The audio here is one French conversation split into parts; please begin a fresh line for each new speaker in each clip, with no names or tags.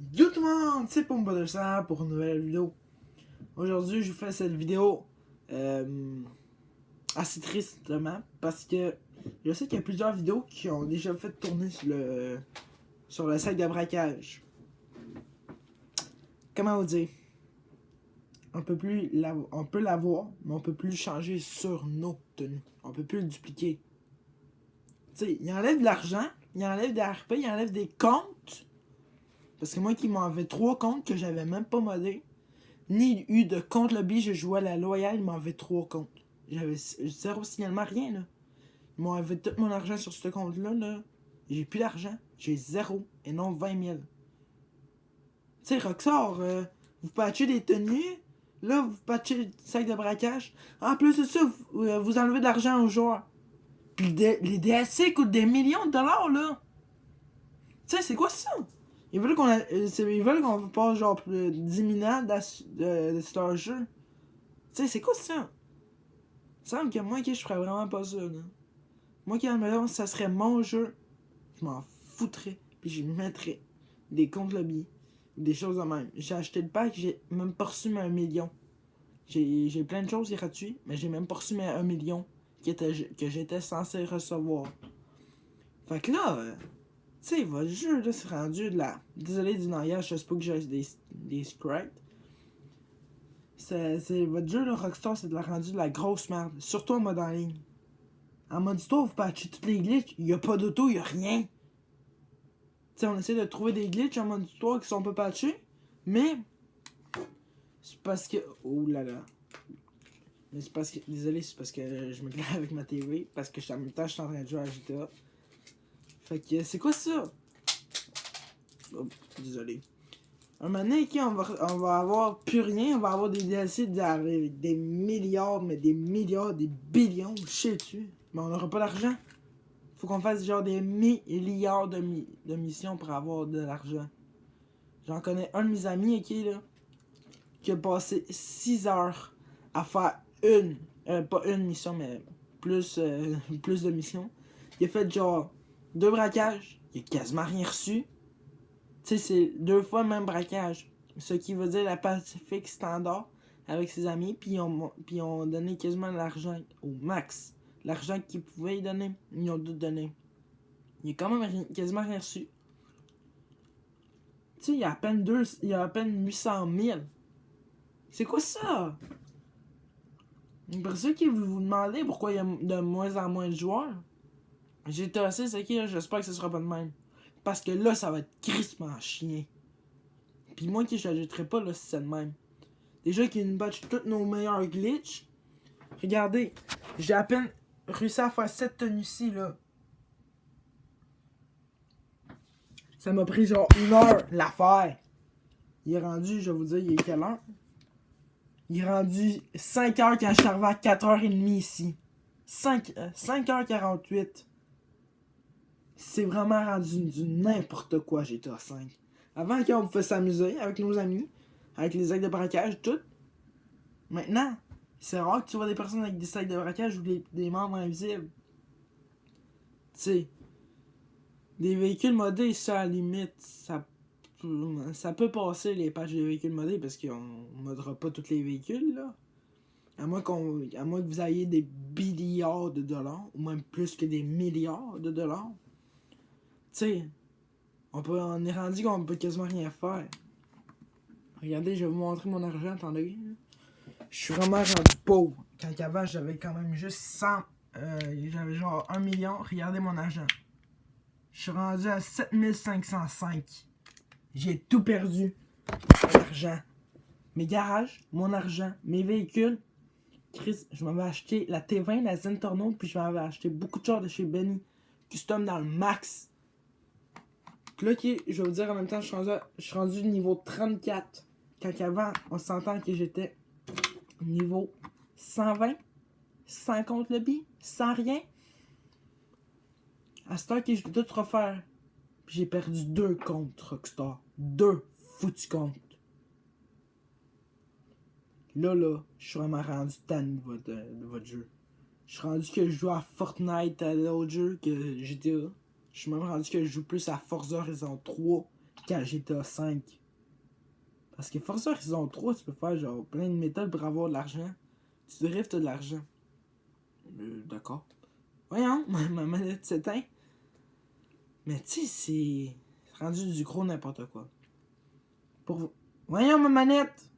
Yo tout le monde, c'est Pomba 200 pour une nouvelle vidéo. Aujourd'hui, je vous fais cette vidéo assez tristement parce que je sais qu'il y a plusieurs vidéos qui ont déjà fait tourner sur le site de braquage. Comment vous dire? On peut l'avoir, mais on peut plus le changer sur nos tenues. On peut plus le dupliquer. Tu sais, il enlève de l'argent, il enlève des RP, il enlève des comptes. Parce que moi qui m'enlevais 3 comptes que j'avais même pas modé. Ni eu de compte lobby, je jouais à la loyale, il m'enlevait 3 comptes. J'avais zéro signalement, rien là. Ils m'ont enlevé tout mon argent sur ce compte-là. Là. J'ai plus d'argent. J'ai zéro et non 20 000. Tu sais, Roxor, vous patchez des tenues. Là, vous patchez le sac de braquage. En plus de ça, vous enlevez de l'argent aux joueurs. Puis les DLC coûtent des millions de dollars là. Tu sais, c'est quoi ça? Ils veulent qu'on passe genre 10 000 ans de leur jeu. Tu sais, c'est quoi ça? Il semble que moi, je ferais vraiment pas ça, là. Moi, qui admettons, ça serait mon jeu, je m'en foutrais, puis je mettrais des comptes lobby, des choses de même. J'ai acheté le pack, j'ai même pas reçu mes 1 million. J'ai plein de choses gratuites, mais j'ai même pas reçu mes 1 million que j'étais censé recevoir. Fait que là, tu sais, votre jeu, là, c'est rendu de la... Désolé du noyage, je sais pas que j'ai des sprites. Votre jeu, là, Rockstar, c'est rendu de la grosse merde. Surtout en mode en ligne. En mode histoire, vous patchez toutes les glitches. Il n'y a pas d'auto, il n'y a rien. T'sais, on essaie de trouver des glitches en mode histoire qui sont pas patchés. Mais, c'est parce que. Oh là là. Mais c'est parce que. Désolé, c'est parce que je me grave avec ma TV. Parce que en même temps, je suis en train de jouer à GTA. Fait que, c'est quoi ça? Oh, désolé. Un moment donné, on va avoir plus rien. On va avoir des DLC avec des milliards, mais des milliards, des billions. Je sais dessus. Mais on n'aura pas d'argent. Faut qu'on fasse genre des milliards de missions pour avoir de l'argent. J'en connais un de mes amis, ok, là, qui a passé 6 heures à faire pas une mission, mais plus, plus de missions. Il a fait genre 2 braquages, il a quasiment rien reçu. Tu sais, c'est 2 fois le même braquage. Ce qui veut dire la Pacifique standard avec ses amis, puis ils ont donné quasiment l'argent au max. L'argent qu'ils pouvaient y donner, ils ont tout donné. Il a quand même quasiment rien reçu. Tu sais, il y a à peine 800 000. C'est quoi ça? Pour ceux qui vous demandez pourquoi il y a de moins en moins de joueurs, GTA 6, ok, j'espère que ce sera pas de même. Parce que là, ça va être crispement chien. Puis moi qui j'ajouterai pas là si c'est de même. Déjà qu'ils nous battent tous nos meilleurs glitches. Regardez, j'ai à peine réussi à faire cette tenue-ci là. Ça m'a pris genre 1 heure l'affaire. Il est rendu, je vais vous dire, il est quelle heure? Il est rendu 5 heures quand je suis arrivé à 4h30 ici. 5h48. C'est vraiment rendu du n'importe quoi GTA 5. Avant qu'on pouvait s'amuser avec nos amis, avec les actes de braquage, tout. Maintenant, c'est rare que tu vois des personnes avec des sacs de braquage ou des membres invisibles. Tu sais, des véhicules modés, ça à la limite, ça peut passer les patchs de véhicules modés parce qu'on modera pas tous les véhicules là. À moins que vous ayez des billiards de dollars, ou même plus que des milliards de dollars. Tu sais, on est rendu qu'on peut quasiment rien faire. Regardez, je vais vous montrer mon argent, attendez. Je suis vraiment rendu pauvre. Quand avant, j'avais quand même juste 100. J'avais genre 1 million. Regardez mon argent. Je suis rendu à 7505. J'ai tout perdu. Mon argent. Mes garages, mon argent, mes véhicules. Chris, je m'avais acheté la T20, la Zentorno, puis je m'avais acheté beaucoup de choses de chez Benny. Custom dans le max. Puis là, okay, je vais vous dire en même temps, je suis rendu niveau 34. Quand avant, on s'entend que j'étais niveau 120, sans compte lobby, sans rien. À cette heure que je dois tout refaire. Puis j'ai perdu 2 comptes Rockstar. 2 foutus comptes. Là, je suis vraiment rendu tanné de votre jeu. Je suis rendu que je joue à Fortnite à d'autres jeux que GTA. Je suis même rendu que je joue plus à Forza Horizon 3 qu'à GTA 5. Parce que Forza Horizon 3, tu peux faire genre plein de méthodes pour avoir de l'argent. Tu driftes, t'as de l'argent. D'accord. Voyons, ma manette s'éteint. Mais tu sais, c'est rendu du gros n'importe quoi. Voyons ma manette!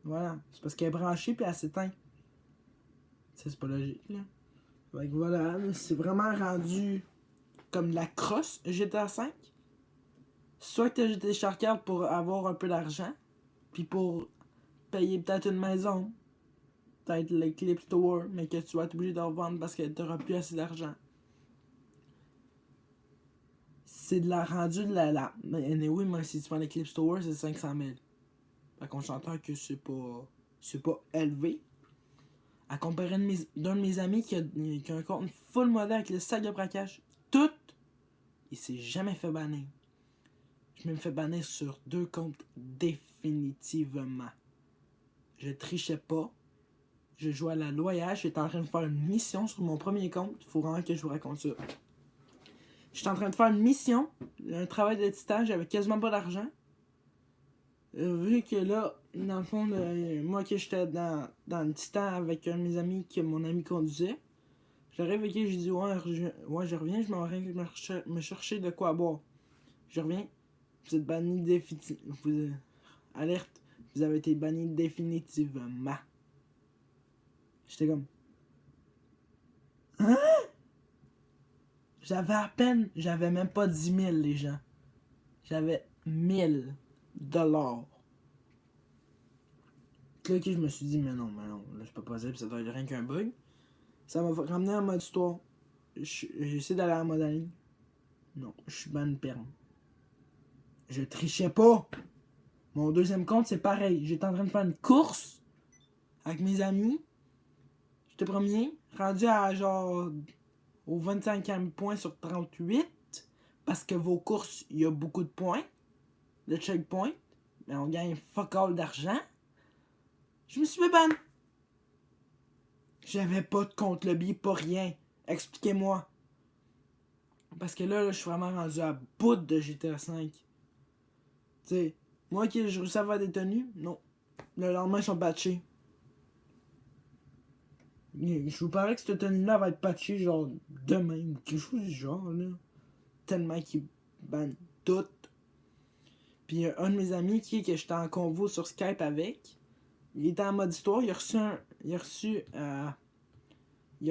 Voilà, c'est parce qu'elle est branchée puis elle s'éteint. C'est pas logique, là. Fait que voilà, c'est vraiment rendu comme de la crosse GTA 5. Soit que t'as jeté Sharkard pour avoir un peu d'argent, puis pour payer peut-être une maison, peut-être l'Eclipse Tower, mais que tu vas être obligé de revendre parce que t'auras plus assez d'argent. C'est de la rendu de la. Mais oui, moi si tu vends l'Eclipse Tower, c'est 500 000. Fait qu'on s'entend que c'est pas élevé. À comparer d'un de mes amis qui a un compte full modèle avec le sac de braquage, tout, il s'est jamais fait bannir. Je me fais bannir sur 2 comptes définitivement. Je trichais pas. Je jouais à la loyale. J'étais en train de faire une mission sur mon premier compte. Faut vraiment que je vous raconte ça. J'étais en train de faire une mission, un travail de titan. J'avais quasiment pas d'argent. Vu que là, dans le fond, moi que j'étais dans le titan avec un de mes amis que mon ami conduisait, j'arrive et j'ai dit ouais, je reviens, je m'en vais me chercher de quoi boire. Je reviens, vous êtes banni définitivement. Alerte, vous avez été banni définitivement. J'étais comme. Hein? J'avais même pas 10 000 les gens. J'avais 1000 $. Là, je me suis dit, mais non, là, c'est pas possible, ça doit être rien qu'un bug. Ça m'a ramené en mode histoire. J'ai essayé d'aller en mode en ligne. Non, je suis ban perm. Je trichais pas. Mon deuxième compte, c'est pareil. J'étais en train de faire une course avec mes amis. J'étais premier, rendu à genre au 25e point sur 38. Parce que vos courses, il y a beaucoup de points. Le checkpoint. Mais on gagne fuck all d'argent. Je me suis fait ban. J'avais pas de compte lobby, pas rien. Expliquez-moi. Parce que là, je suis vraiment rendu à bout de GTA V. Tu sais, moi qui je réussis à avoir des tenues, non. Le lendemain, ils sont patchés. Je vous parais que cette tenue-là va être patchée genre demain ou quelque chose du genre là. Tellement qu'ils bannent tout. Puis un de mes amis que j'étais en convo sur Skype avec, il était en mode histoire, il a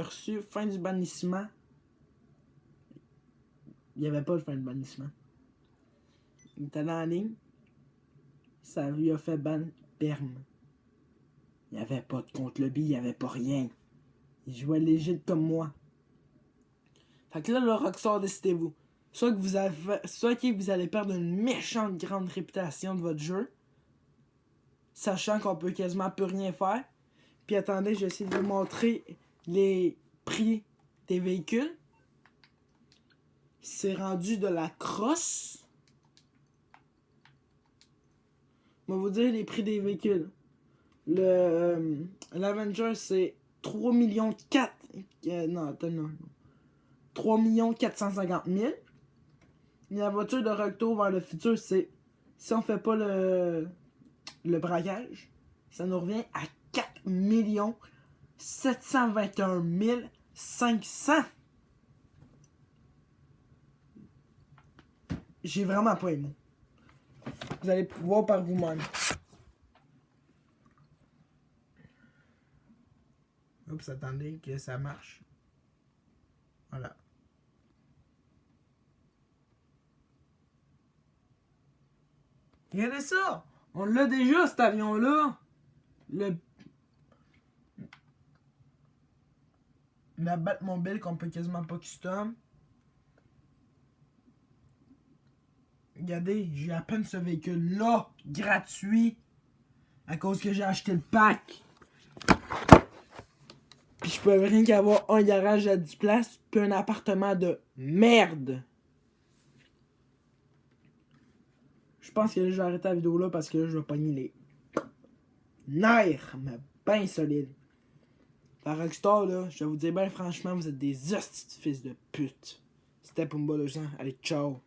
reçu fin du bannissement. Il n'y avait pas de fin de bannissement. Il était allé en ligne, ça lui a fait ban perm. Il n'y avait pas de compte lobby, il n'y avait pas rien. Il jouait légit comme moi. Fait que là, le Rockstar, décidez-vous. Soit que vous allez perdre une méchante grande réputation de votre jeu, sachant qu'on peut quasiment plus rien faire. Puis attendez, je vais essayer de vous montrer les prix des véhicules. C'est rendu de la crosse. On va vous dire les prix des véhicules. L'Avenger, c'est 3 millions 4... non, attends, non. 3 450 000. La voiture de retour vers le futur, c'est... Si on fait pas le braquage, ça nous revient à 4 721 500. J'ai vraiment pas aimé. Vous allez pouvoir par vous-même. Oups, attendez que ça marche. Voilà. Regardez ça! On l'a déjà, cet avion-là! La Batmobile qu'on peut quasiment pas custom. Regardez, j'ai à peine ce véhicule-là, gratuit, à cause que j'ai acheté le pack. Puis je peux rien qu'avoir un garage à 10 places, puis un appartement de merde. Je pense que là, je vais arrêter la vidéo là parce que là, je vais pogner les nerfs, mais ben solide. La Rockstar, là, je vais vous dire ben franchement, vous êtes des hosties de fils de pute. C'était Pumba le sang. Allez, ciao.